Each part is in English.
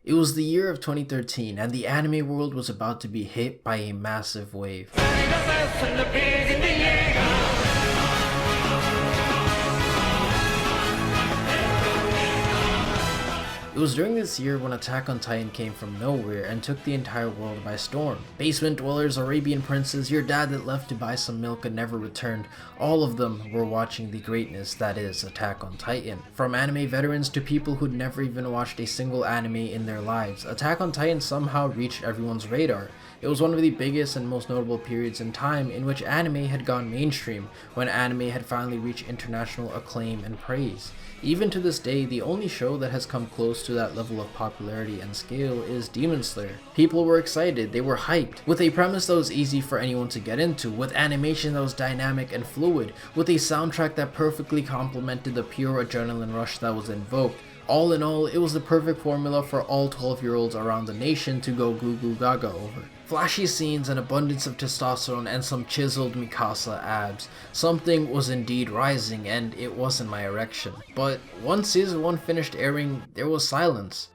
It was the year of 2013 and the anime world was about to be hit by a massive wave. It was during this year when Attack on Titan came from nowhere and took the entire world by storm. Basement dwellers, Arabian princes, your dad that left to buy some milk and never returned, all of them were watching the greatness that is Attack on Titan. From anime veterans to people who'd never even watched a single anime in their lives, Attack on Titan somehow reached everyone's radar. It was one of the biggest and most notable periods in time in which anime had gone mainstream, when anime had finally reached international acclaim and praise. Even to this day, the only show that has come close to that level of popularity and scale is Demon Slayer. People were excited, they were hyped, with a premise that was easy for anyone to get into, with animation that was dynamic and fluid, with a soundtrack that perfectly complemented the pure adrenaline rush that was invoked. All in all, it was the perfect formula for all 12-year-olds around the nation to go goo goo gaga over. Flashy scenes, an abundance of testosterone, and some chiseled Mikasa abs. Something was indeed rising, and it wasn't my erection. But once season 1 finished airing, there was silence.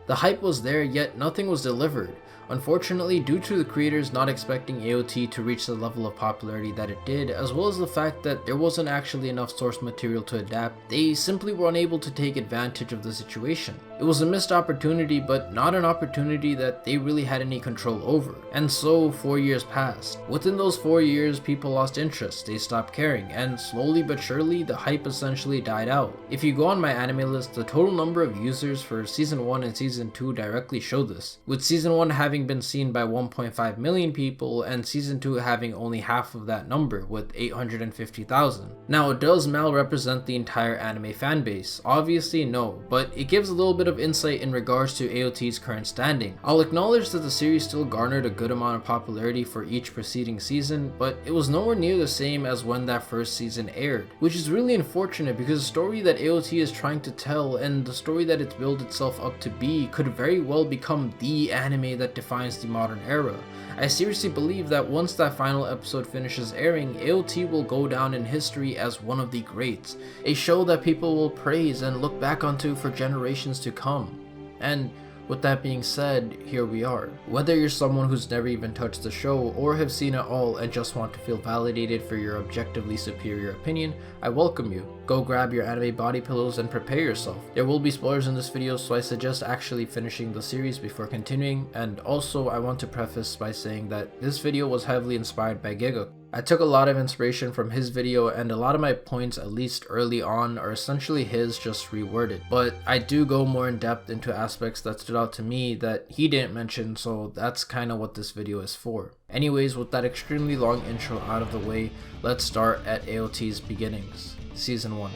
The hype was there, yet nothing was delivered. Unfortunately, due to the creators not expecting AOT to reach the level of popularity that it did, as well as the fact that there wasn't actually enough source material to adapt, they simply were unable to take advantage of the situation. It was a missed opportunity, but not an opportunity that they really had any control over. And so, 4 years passed. Within those 4 years, people lost interest, they stopped caring, and slowly but surely, the hype essentially died out. If you go on my anime list, the total number of users for Season 1 and Season 2 directly show this, with Season 1 having been seen by 1.5 million people and Season 2 having only half of that number with 850,000. Now, does Mal represent the entire anime fanbase? Obviously no, but it gives a little bit of insight in regards to AOT's current standing. I'll acknowledge that the series still garnered a good amount of popularity for each preceding season, but it was nowhere near the same as when that first season aired, which is really unfortunate because the story that AOT is trying to tell and the story that it's built itself up to be could very well become the anime that defines the modern era. I seriously believe that once that final episode finishes airing, AOT will go down in history as one of the greats, a show that people will praise and look back onto for generations to come. And with that being said, here we are. Whether you're someone who's never even touched the show or have seen it all and just want to feel validated for your objectively superior opinion, I welcome you. Go grab your anime body pillows and prepare yourself. There will be spoilers in this video, so I suggest actually finishing the series before continuing, and also I want to preface by saying that this video was heavily inspired by Giga. I took a lot of inspiration from his video, and a lot of my points, at least early on, are essentially his just reworded. But I do go more in depth into aspects that stood out to me that he didn't mention, so that's kind of what this video is for. Anyways, with that extremely long intro out of the way, let's start at AOT's beginnings. Season 1.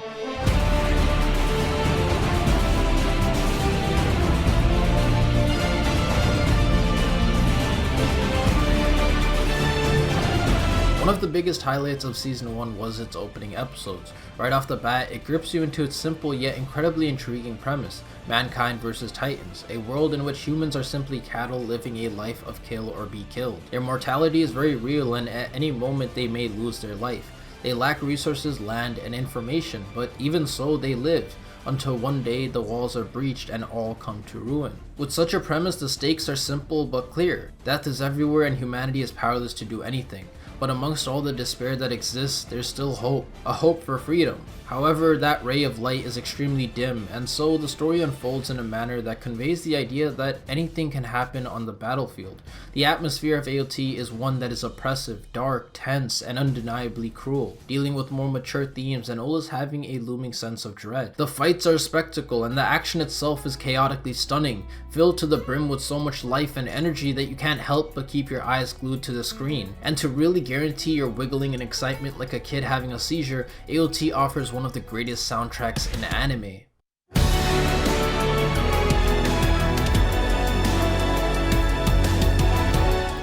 One of the biggest highlights of Season 1 was its opening episodes. Right off the bat, it grips you into its simple yet incredibly intriguing premise: mankind versus titans, a world in which humans are simply cattle living a life of kill or be killed. Their mortality is very real, and at any moment they may lose their life. They lack resources, land, and information, but even so they live, until one day the walls are breached and all come to ruin. With such a premise, the stakes are simple but clear. Death is everywhere and humanity is powerless to do anything. But amongst all the despair that exists, there's still hope, a hope for freedom. However, that ray of light is extremely dim, and so the story unfolds in a manner that conveys the idea that anything can happen on the battlefield. The atmosphere of AOT is one that is oppressive, dark, tense, and undeniably cruel, dealing with more mature themes and always having a looming sense of dread. The fights are a spectacle, and the action itself is chaotically stunning, filled to the brim with so much life and energy that you can't help but keep your eyes glued to the screen. And to really guarantee your wiggling and excitement like a kid having a seizure, AOT offers one of the greatest soundtracks in anime.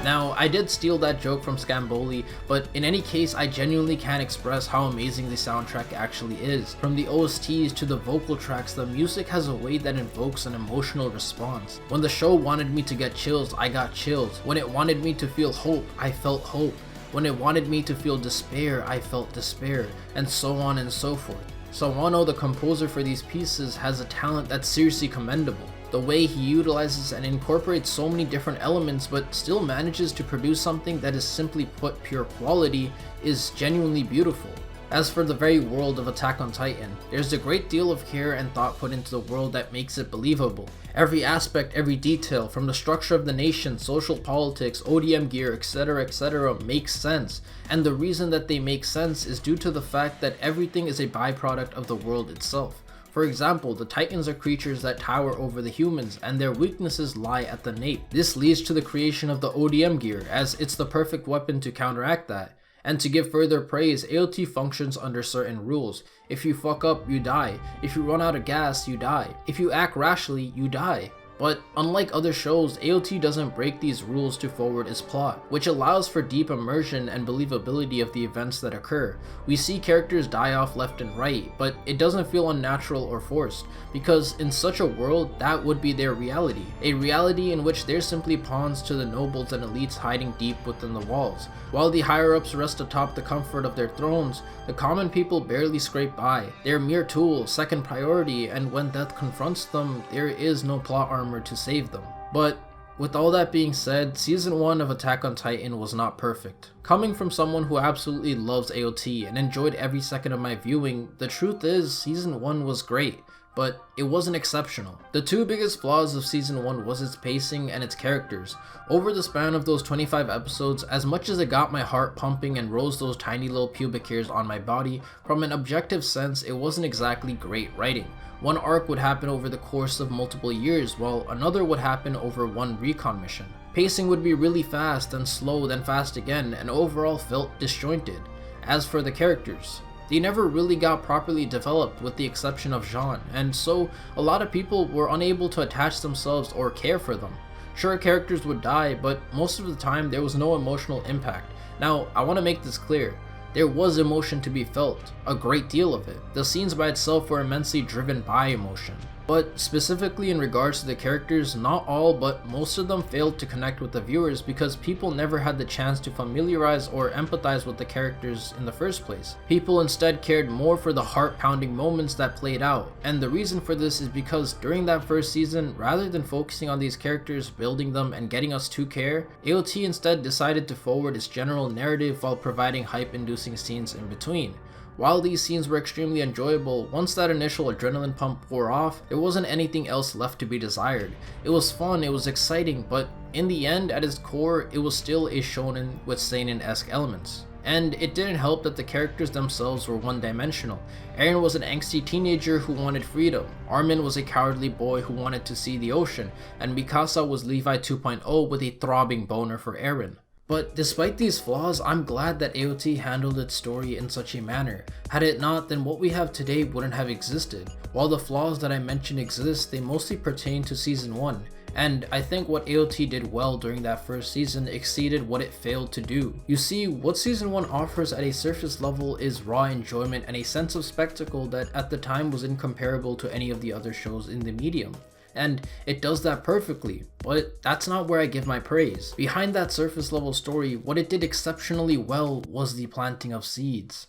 Now, I did steal that joke from Scamboli, but in any case, I genuinely can't express how amazing the soundtrack actually is. From the OSTs to the vocal tracks, the music has a way that invokes an emotional response. When the show wanted me to get chills, I got chills. When it wanted me to feel hope, I felt hope. When it wanted me to feel despair, I felt despair, and so on and so forth. Sawano, the composer for these pieces, has a talent that's seriously commendable. The way he utilizes and incorporates so many different elements but still manages to produce something that is simply put pure quality is genuinely beautiful. As for the very world of Attack on Titan, there's a great deal of care and thought put into the world that makes it believable. Every aspect, every detail, from the structure of the nation, social politics, ODM gear, etc., makes sense. And the reason that they make sense is due to the fact that everything is a byproduct of the world itself. For example, the Titans are creatures that tower over the humans, and their weaknesses lie at the nape. This leads to the creation of the ODM gear, as it's the perfect weapon to counteract that. And to give further praise, AOT functions under certain rules. If you fuck up, you die. If you run out of gas, you die. If you act rashly, you die. But unlike other shows, AOT doesn't break these rules to forward its plot, which allows for deep immersion and believability of the events that occur. We see characters die off left and right, but it doesn't feel unnatural or forced, because in such a world, that would be their reality. A reality in which they're simply pawns to the nobles and elites hiding deep within the walls. While the higher-ups rest atop the comfort of their thrones, the common people barely scrape by. They're mere tools, second priority, and when death confronts them, there is no plot armor to save them. But with all that being said, Season 1 of Attack on Titan was not perfect. Coming from someone who absolutely loves AOT and enjoyed every second of my viewing, the truth is Season 1 was great, but it wasn't exceptional. The two biggest flaws of Season 1 was its pacing and its characters. Over the span of those 25 episodes, as much as it got my heart pumping and rose those tiny little pubic hairs on my body, from an objective sense, it wasn't exactly great writing. One arc would happen over the course of multiple years, while another would happen over one recon mission. Pacing would be really fast, then slow, then fast again, and overall felt disjointed. As for the characters, they never really got properly developed with the exception of Jean, and so a lot of people were unable to attach themselves or care for them. Sure, characters would die, but most of the time there was no emotional impact. Now, I want to make this clear. There was emotion to be felt, a great deal of it. The scenes by itself were immensely driven by emotion. But specifically in regards to the characters, not all but most of them failed to connect with the viewers because people never had the chance to familiarize or empathize with the characters in the first place. People instead cared more for the heart-pounding moments that played out, and the reason for this is because during that first season, rather than focusing on these characters, building them, and getting us to care, AOT instead decided to forward its general narrative while providing hype-inducing scenes in between. While these scenes were extremely enjoyable, once that initial adrenaline pump wore off, there wasn't anything else left to be desired. It was fun, it was exciting, but in the end, at its core, it was still a shonen with seinen-esque elements. And it didn't help that the characters themselves were one-dimensional. Eren was an angsty teenager who wanted freedom, Armin was a cowardly boy who wanted to see the ocean, and Mikasa was Levi 2.0 with a throbbing boner for Eren. But despite these flaws, I'm glad that AOT handled its story in such a manner. Had it not, then what we have today wouldn't have existed. While the flaws that I mentioned exist, they mostly pertain to Season 1. And I think what AOT did well during that first season exceeded what it failed to do. You see, what Season 1 offers at a surface level is raw enjoyment and a sense of spectacle that at the time was incomparable to any of the other shows in the medium. And it does that perfectly, but that's not where I give my praise. Behind that surface level story, what it did exceptionally well was the planting of seeds.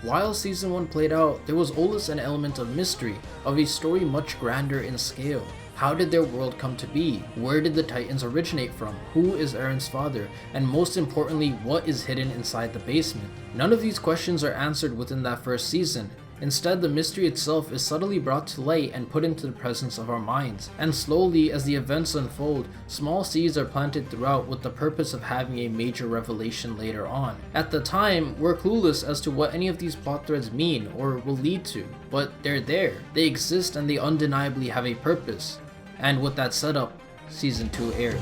While Season 1 played out, there was always an element of mystery, of a story much grander in scale. How did their world come to be? Where did the Titans originate from? Who is Eren's father? And most importantly, what is hidden inside the basement? None of these questions are answered within that first season. Instead, the mystery itself is subtly brought to light and put into the presence of our minds. And slowly, as the events unfold, small seeds are planted throughout with the purpose of having a major revelation later on. At the time, we're clueless as to what any of these plot threads mean or will lead to, but they're there. They exist and they undeniably have a purpose. And with that setup, Season 2 aired.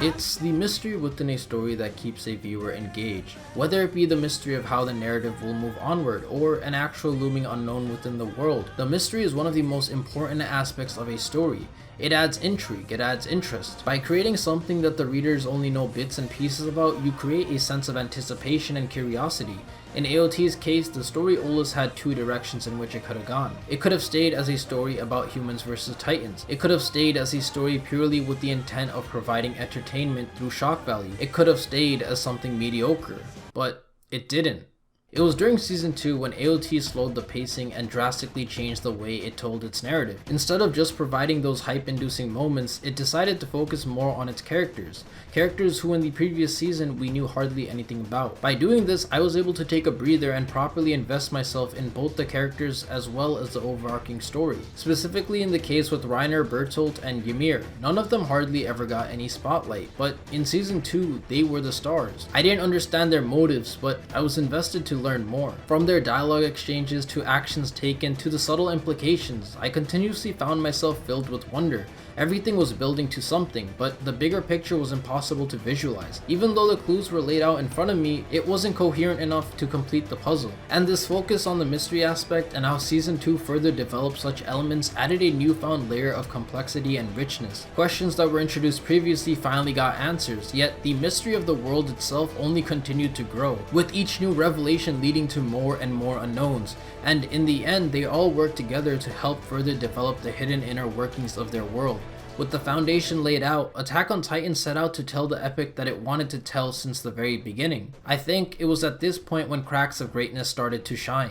It's the mystery within a story that keeps a viewer engaged, whether it be the mystery of how the narrative will move onward or an actual looming unknown within the world. The mystery is one of the most important aspects of a story. It adds intrigue, it adds interest. By creating something that the readers only know bits and pieces about, you create a sense of anticipation and curiosity. In AOT's case, the story always had two directions in which it could have gone. It could have stayed as a story about humans versus titans. It could have stayed as a story purely with the intent of providing entertainment through shock value. It could have stayed as something mediocre. But It didn't. It was during season 2 when AOT slowed the pacing and drastically changed the way it told its narrative. Instead of just providing those hype-inducing moments, it decided to focus more on its characters. Characters who in the previous season we knew hardly anything about. By doing this, I was able to take a breather and properly invest myself in both the characters as well as the overarching story. Specifically in the case with Reiner, Bertolt, and Ymir. None of them hardly ever got any spotlight, but in season 2, they were the stars. I didn't understand their motives, but I was invested to learn more. From their dialogue exchanges to actions taken to the subtle implications, I continuously found myself filled with wonder. Everything was building to something, but the bigger picture was impossible to visualize. Even though the clues were laid out in front of me, it wasn't coherent enough to complete the puzzle. And this focus on the mystery aspect and how season 2 further developed such elements added a newfound layer of complexity and richness. Questions that were introduced previously finally got answers, yet the mystery of the world itself only continued to grow, with each new revelation leading to more and more unknowns. And in the end, they all worked together to help further develop the hidden inner workings of their world. With the foundation laid out, Attack on Titan set out to tell the epic that it wanted to tell since the very beginning. I think it was at this point when cracks of greatness started to shine.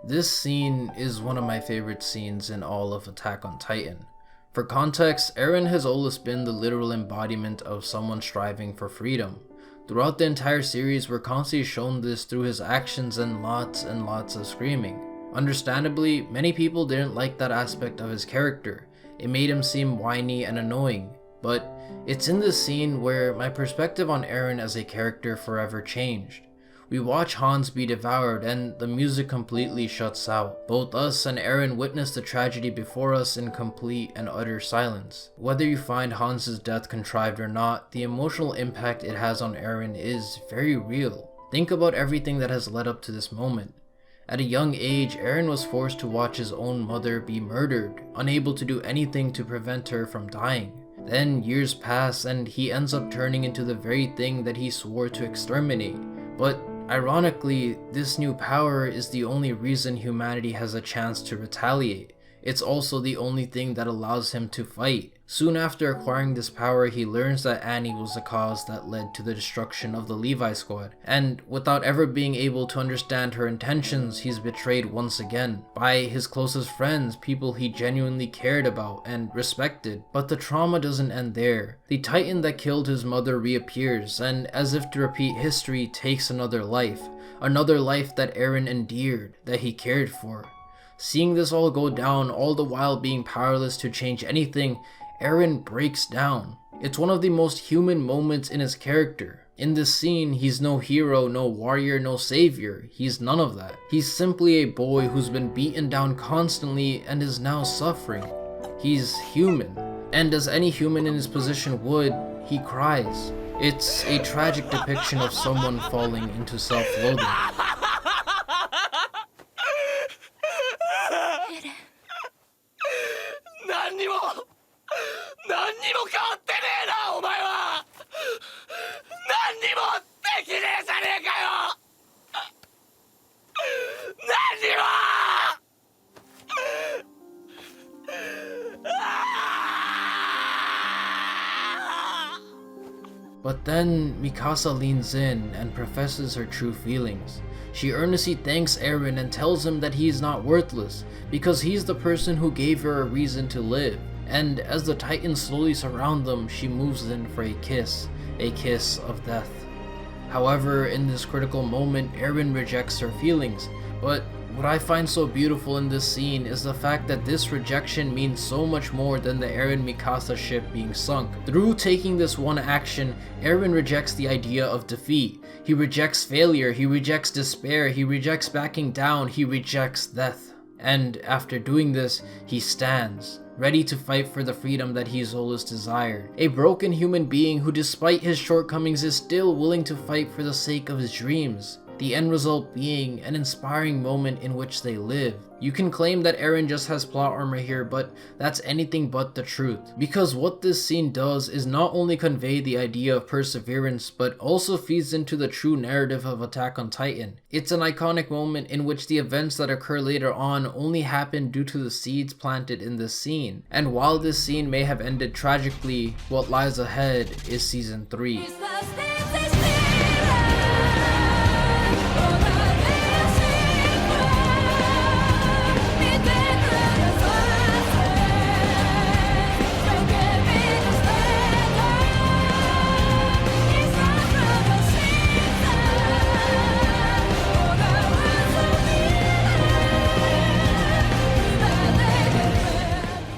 This scene is one of my favorite scenes in all of Attack on Titan. For context, Eren has always been the literal embodiment of someone striving for freedom. Throughout the entire series, we're constantly shown this through his actions and lots of screaming. Understandably, many people didn't like that aspect of his character. It made him seem whiny and annoying. But it's in this scene where my perspective on Eren as a character forever changed. We watch Hans be devoured and the music completely shuts out. Both us and Eren witness the tragedy before us in complete and utter silence. Whether you find Hans' death contrived or not, the emotional impact it has on Eren is very real. Think about everything that has led up to this moment. At a young age, Eren was forced to watch his own mother be murdered, unable to do anything to prevent her from dying. Then years pass and he ends up turning into the very thing that he swore to exterminate. But ironically, this new power is the only reason humanity has a chance to retaliate. It's also the only thing that allows him to fight. Soon after acquiring this power, he learns that Annie was the cause that led to the destruction of the Levi squad. And without ever being able to understand her intentions, he's betrayed once again by his closest friends, people he genuinely cared about and respected. But the trauma doesn't end there. The Titan that killed his mother reappears, and as if to repeat history, takes another life that Eren endeared, that he cared for. Seeing this all go down, all the while being powerless to change anything, Eren breaks down. It's one of the most human moments in his character. In this scene, he's no hero, no warrior, no savior. He's none of that. He's simply a boy who's been beaten down constantly and is now suffering. He's human. And as any human in his position would, he cries. It's a tragic depiction of someone falling into self-loathing. But then Mikasa leans in and professes her true feelings. She earnestly thanks Eren and tells him that he is not worthless because he's the person who gave her a reason to live. And as the Titans slowly surround them, she moves in for a kiss of death. However, in this critical moment, Eren rejects her feelings. But what I find so beautiful in this scene is the fact that this rejection means so much more than the Eren-Mikasa ship being sunk. Through taking this one action, Eren rejects the idea of defeat. He rejects failure, he rejects despair, he rejects backing down, he rejects death. And after doing this, he stands, ready to fight for the freedom that he's always desired. A broken human being who, despite his shortcomings, is still willing to fight for the sake of his dreams. the end result being an inspiring moment in which they live. You can claim that Eren just has plot armor here, but that's anything but the truth. Because what this scene does is not only convey the idea of perseverance, but also feeds into the true narrative of Attack on Titan. It's an iconic moment in which the events that occur later on only happen due to the seeds planted in this scene. And while this scene may have ended tragically, what lies ahead is Season 3.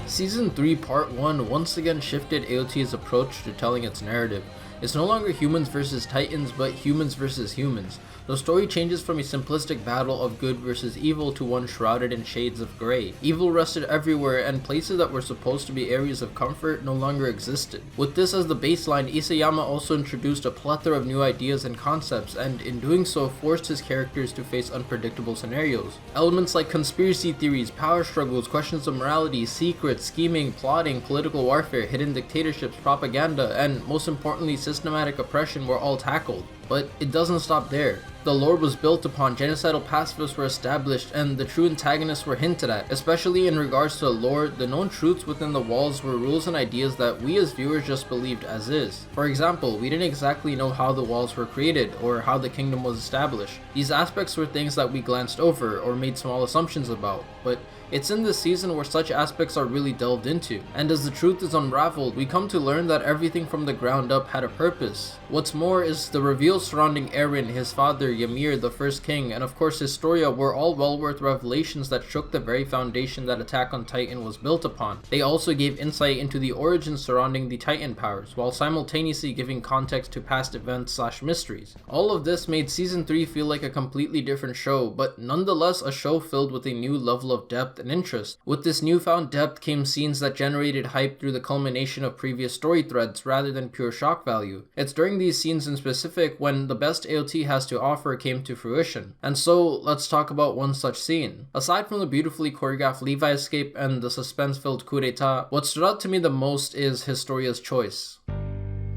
Season 3 Part 1 once again shifted AOT's approach to telling its narrative. It's no longer humans versus titans, but humans versus humans. The story changes from a simplistic battle of good versus evil to one shrouded in shades of grey. Evil rested everywhere, and places that were supposed to be areas of comfort no longer existed. With this as the baseline, Isayama also introduced a plethora of new ideas and concepts, and in doing so forced his characters to face unpredictable scenarios. Elements like conspiracy theories, power struggles, questions of morality, secrets, scheming, plotting, political warfare, hidden dictatorships, propaganda, and most importantly systematic oppression were all tackled. But it doesn't stop there. The lore was built upon, genocidal pacifists were established, and the true antagonists were hinted at. Especially in regards to the lore, the known truths within the walls were rules and ideas that we as viewers just believed as is. For example, we didn't exactly know how the walls were created, or how the kingdom was established. These aspects were things that we glanced over, or made small assumptions about, but it's in this season where such aspects are really delved into, and as the truth is unraveled, we come to learn that everything from the ground up had a purpose. What's more is the reveals surrounding Eren, his father, Ymir, the first king, and of course Historia were all well worth revelations that shook the very foundation that Attack on Titan was built upon. They also gave insight into the origins surrounding the Titan powers, while simultaneously giving context to past events / mysteries. All of this made Season 3 feel like a completely different show, but nonetheless a show filled with a new level of depth and interest. With this newfound depth came scenes that generated hype through the culmination of previous story threads rather than pure shock value. It's during these scenes in specific when the best AOT has to offer came to fruition. And so let's talk about one such scene. Aside from the beautifully choreographed Levi escape and the suspense-filled coup d'etat, what stood out to me the most is Historia's choice.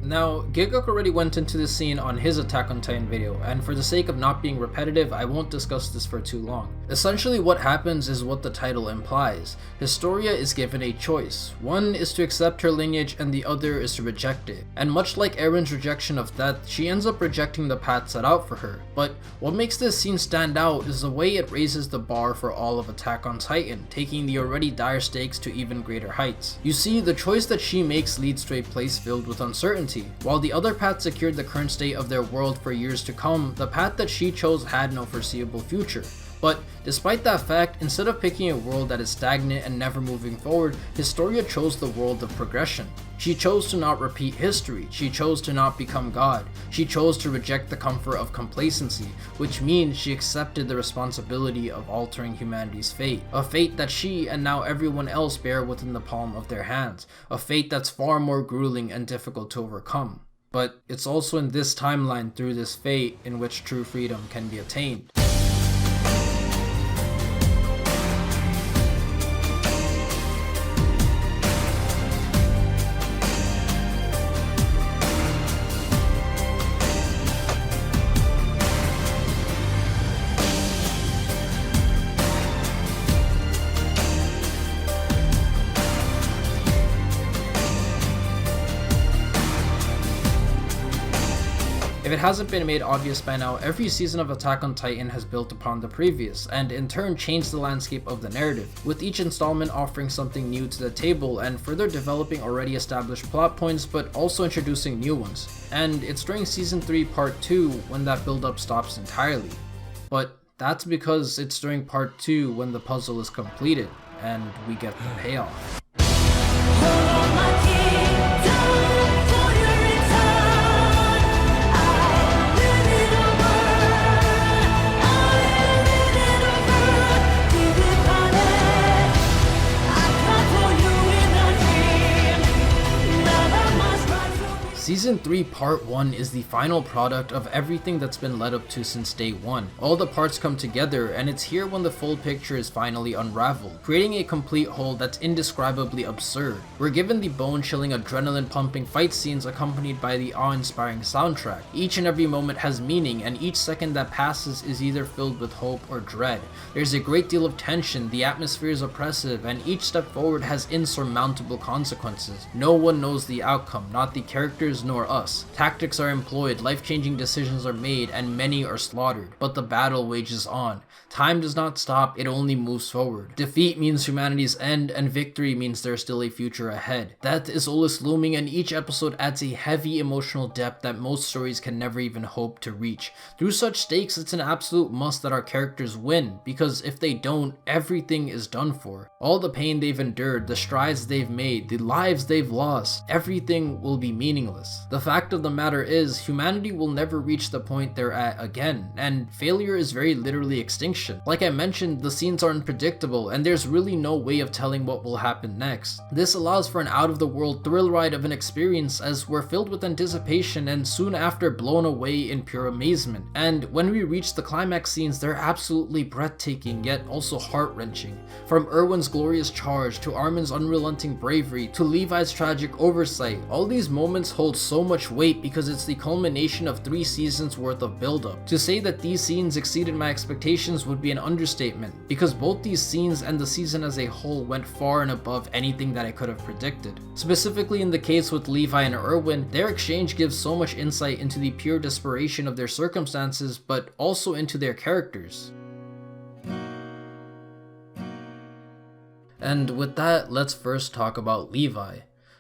Now, Gigok already went into this scene on his Attack on Titan video, and for the sake of not being repetitive, I won't discuss this for too long. Essentially what happens is what the title implies. Historia is given a choice. One is to accept her lineage and the other is to reject it. And much like Eren's rejection of death, she ends up rejecting the path set out for her. But what makes this scene stand out is the way it raises the bar for all of Attack on Titan, taking the already dire stakes to even greater heights. You see, the choice that she makes leads to a place filled with uncertainty. While the other path secured the current state of their world for years to come, the path that she chose had no foreseeable future. But despite that fact, instead of picking a world that is stagnant and never moving forward, Historia chose the world of progression. She chose to not repeat history, she chose to not become God, she chose to reject the comfort of complacency, which means she accepted the responsibility of altering humanity's fate. A fate that she and now everyone else bear within the palm of their hands. A fate that's far more grueling and difficult to overcome. But it's also in this timeline through this fate in which true freedom can be attained. If it hasn't been made obvious by now, every season of Attack on Titan has built upon the previous, and in turn changed the landscape of the narrative, with each installment offering something new to the table and further developing already established plot points but also introducing new ones. And it's during Season 3 Part 2 when that build-up stops entirely. But that's because it's during Part 2 when the puzzle is completed, and we get the payoff. Season 3 Part 1 is the final product of everything that's been led up to since day 1. All the parts come together, and it's here when the full picture is finally unraveled, creating a complete whole that's indescribably absurd. We're given the bone-chilling, adrenaline-pumping fight scenes accompanied by the awe-inspiring soundtrack. Each and every moment has meaning, and each second that passes is either filled with hope or dread. There's a great deal of tension, the atmosphere is oppressive, and each step forward has insurmountable consequences. No one knows the outcome, not the characters nor us. Tactics are employed, life-changing decisions are made, and many are slaughtered. But the battle wages on. Time does not stop, it only moves forward. Defeat means humanity's end, and victory means there's still a future ahead. Death is always looming, and each episode adds a heavy emotional depth that most stories can never even hope to reach. Through such stakes, it's an absolute must that our characters win, because if they don't, everything is done for. All the pain they've endured, the strides they've made, the lives they've lost, everything will be meaningless. The fact of the matter is, humanity will never reach the point they're at again, and failure is very literally extinction. Like I mentioned, the scenes are unpredictable, and there's really no way of telling what will happen next. This allows for an out-of-the-world thrill ride of an experience, as we're filled with anticipation and soon after blown away in pure amazement. And when we reach the climax scenes, they're absolutely breathtaking, yet also heart-wrenching. From Erwin's glorious charge, to Armin's unrelenting bravery, to Levi's tragic oversight, all these moments hold so much weight because it's the culmination of 3 seasons worth of build-up. To say that these scenes exceeded my expectations would be an understatement, because both these scenes and the season as a whole went far and above anything that I could have predicted. Specifically in the case with Levi and Erwin, their exchange gives so much insight into the pure desperation of their circumstances, but also into their characters. And with that, let's first talk about Levi.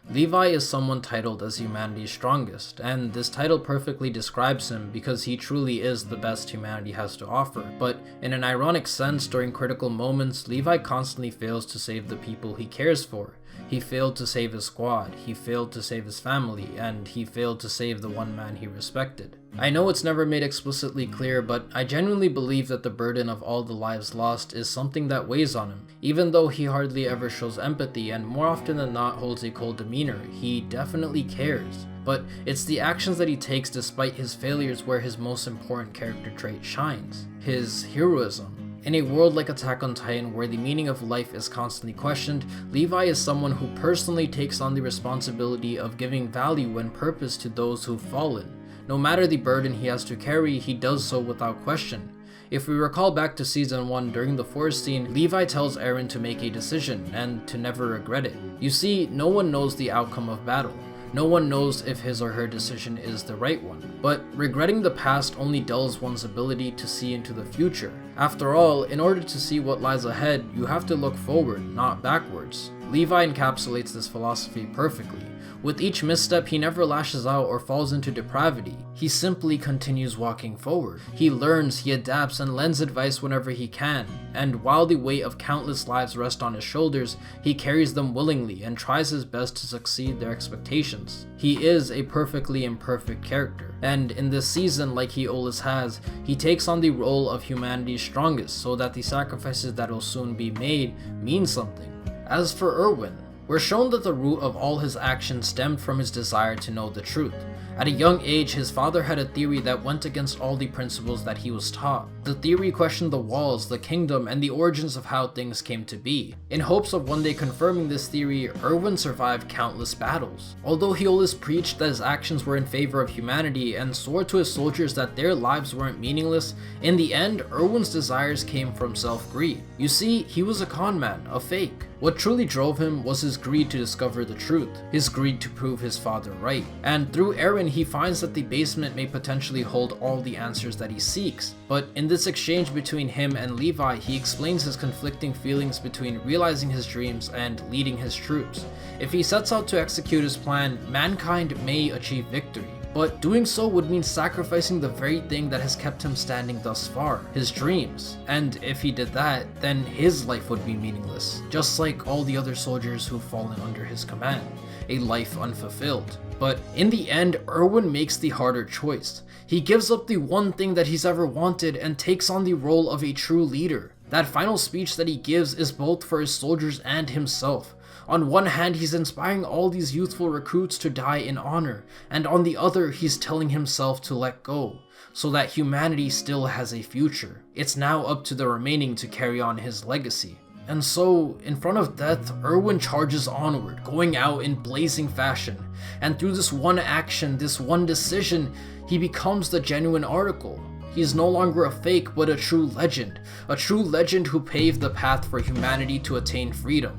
Levi is someone titled as humanity's strongest, and this title perfectly describes him because he truly is the best humanity has to offer. But in an ironic sense, during critical moments, Levi constantly fails to save the people he cares for. He failed to save his squad, he failed to save his family, and he failed to save the one man he respected. I know it's never made explicitly clear, but I genuinely believe that the burden of all the lives lost is something that weighs on him. Even though he hardly ever shows empathy and more often than not holds a cold demeanor, he definitely cares. But it's the actions that he takes despite his failures where his most important character trait shines. His heroism. In a world like Attack on Titan where the meaning of life is constantly questioned, Levi is someone who personally takes on the responsibility of giving value and purpose to those who've fallen. No matter the burden he has to carry, he does so without question. If we recall back to season 1, during the forest scene, Levi tells Eren to make a decision and to never regret it. You see, no one knows the outcome of battle. No one knows if his or her decision is the right one, but regretting the past only dulls one's ability to see into the future. After all, in order to see what lies ahead, you have to look forward, not backwards. Levi encapsulates this philosophy perfectly. With each misstep, he never lashes out or falls into depravity. He simply continues walking forward. He learns, he adapts, and lends advice whenever he can. And while the weight of countless lives rest on his shoulders, he carries them willingly and tries his best to succeed their expectations. He is a perfectly imperfect character. And in this season, like he always has, he takes on the role of humanity's strongest so that the sacrifices that will soon be made mean something. As for Erwin, we're shown that the root of all his actions stemmed from his desire to know the truth. At a young age, his father had a theory that went against all the principles that he was taught. The theory questioned the walls, the kingdom, and the origins of how things came to be. In hopes of one day confirming this theory, Erwin survived countless battles. Although he always preached that his actions were in favor of humanity and swore to his soldiers that their lives weren't meaningless, in the end, Erwin's desires came from self-greed. You see, he was a con man, a fake. What truly drove him was his greed to discover the truth, his greed to prove his father right. And through Eren, he finds that the basement may potentially hold all the answers that he seeks. But in this exchange between him and Levi, he explains his conflicting feelings between realizing his dreams and leading his troops. If he sets out to execute his plan, mankind may achieve victory. But doing so would mean sacrificing the very thing that has kept him standing thus far, his dreams. And if he did that, then his life would be meaningless, just like all the other soldiers who've fallen under his command, a life unfulfilled. But in the end, Erwin makes the harder choice. He gives up the one thing that he's ever wanted and takes on the role of a true leader. That final speech that he gives is both for his soldiers and himself. On one hand, he's inspiring all these youthful recruits to die in honor, and on the other, he's telling himself to let go, so that humanity still has a future. It's now up to the remaining to carry on his legacy. And so, in front of death, Erwin charges onward, going out in blazing fashion, and through this one action, this one decision, he becomes the genuine article. He is no longer a fake, but a true legend who paved the path for humanity to attain freedom.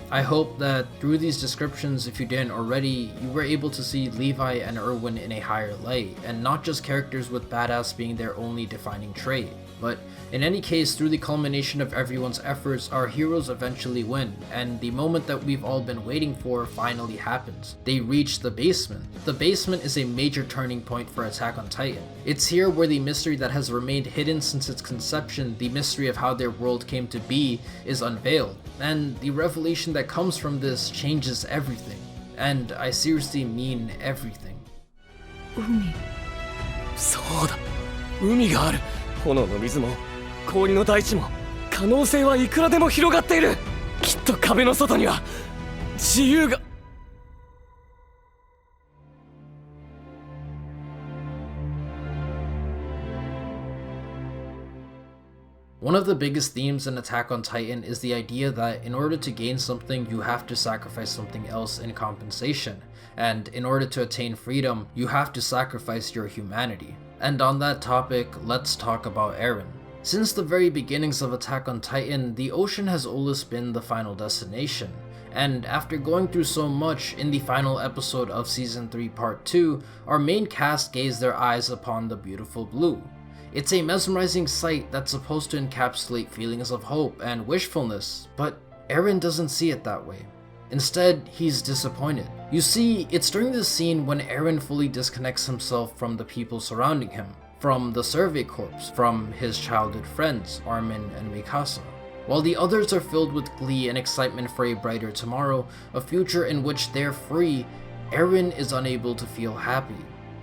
I hope that through these descriptions, if you didn't already, you were able to see Levi and Erwin in a higher light, and not just characters with badass being their only defining trait. But in any case, through the culmination of everyone's efforts, our heroes eventually win, and the moment that we've all been waiting for finally happens. They reach the basement. The basement is a major turning point for Attack on Titan. It's here where the mystery that has remained hidden since its conception, the mystery of how their world came to be, is unveiled. And the revelation that comes from this changes everything. And I seriously mean everything. そうだ、海がある。炎の水も氷の大地も可能性はいくらでも広がっている。きっと壁の外には自由が。One of the biggest themes in Attack on Titan is the idea that in order to gain something, you have to sacrifice something else in compensation, and in order to attain freedom, you have to sacrifice your humanity. And on that topic, let's talk about Eren. Since the very beginnings of Attack on Titan, the ocean has always been the final destination, and after going through so much, in the final episode of Season 3 Part 2, our main cast gaze their eyes upon the beautiful blue. It's a mesmerizing sight that's supposed to encapsulate feelings of hope and wishfulness, but Eren doesn't see it that way. Instead, he's disappointed. You see, it's during this scene when Eren fully disconnects himself from the people surrounding him, from the Survey Corps, from his childhood friends, Armin and Mikasa. While the others are filled with glee and excitement for a brighter tomorrow, a future in which they're free, Eren is unable to feel happy.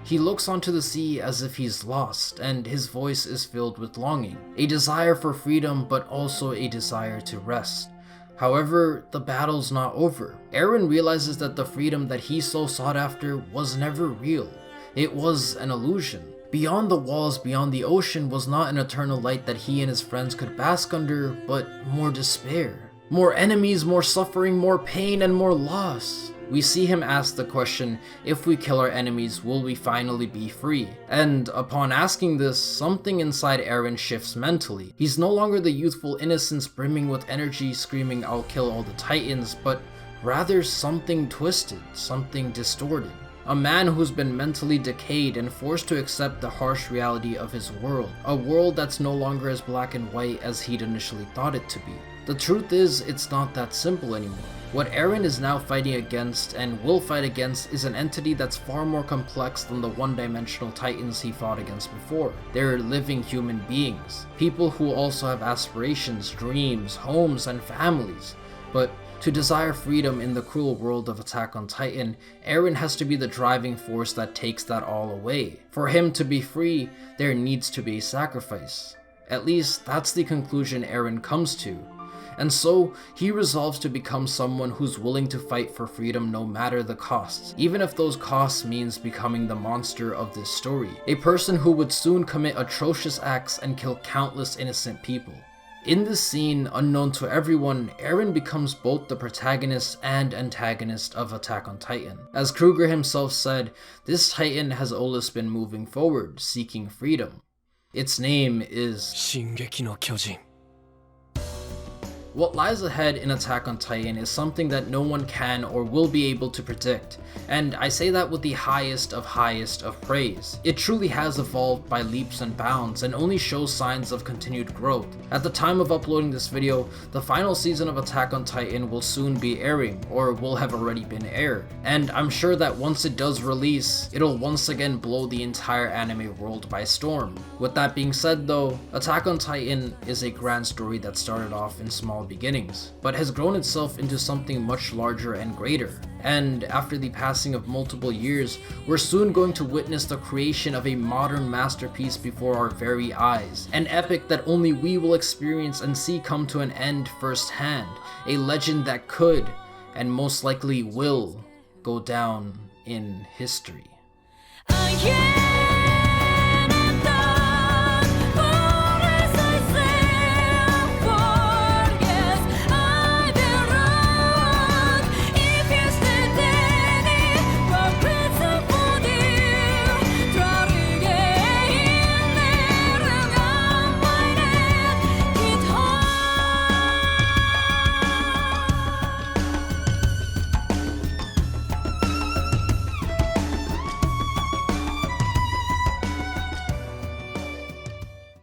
He looks onto the sea as if he's lost, and his voice is filled with longing, a desire for freedom but also a desire to rest. However, the battle's not over. Eren realizes that the freedom that he so sought after was never real. It was an illusion. Beyond the walls, beyond the ocean, was not an eternal light that he and his friends could bask under, but more despair. More enemies, more suffering, more pain, and more loss. We see him ask the question, if we kill our enemies, will we finally be free? And upon asking this, something inside Eren shifts mentally. He's no longer the youthful innocence brimming with energy screaming, "I'll kill all the Titans," but rather something twisted, something distorted. A man who's been mentally decayed and forced to accept the harsh reality of his world. A world that's no longer as black and white as he'd initially thought it to be. The truth is, it's not that simple anymore. What Eren is now fighting against, and will fight against, is an entity that's far more complex than the one-dimensional Titans he fought against before. They're living human beings. People who also have aspirations, dreams, homes, and families. But to desire freedom in the cruel world of Attack on Titan, Eren has to be the driving force that takes that all away. For him to be free, there needs to be a sacrifice. At least, that's the conclusion Eren comes to. And so, he resolves to become someone who's willing to fight for freedom no matter the costs, even if those costs means becoming the monster of this story. A person who would soon commit atrocious acts and kill countless innocent people. In this scene, unknown to everyone, Eren becomes both the protagonist and antagonist of Attack on Titan. As Kruger himself said, this Titan has always been moving forward, seeking freedom. Its name is Shingeki no Kyojin. What lies ahead in Attack on Titan is something that no one can or will be able to predict, and I say that with the highest of praise. It truly has evolved by leaps and bounds and only shows signs of continued growth. At the time of uploading this video, the final season of Attack on Titan will soon be airing, or will have already been aired, and I'm sure that once it does release, it'll once again blow the entire anime world by storm. With that being said though, Attack on Titan is a grand story that started off in small small beginnings, but has grown itself into something much larger and greater. And after the passing of multiple years, we're soon going to witness the creation of a modern masterpiece before our very eyes. An epic that only we will experience and see come to an end firsthand. A legend that could, and most likely will, go down in history. Yeah.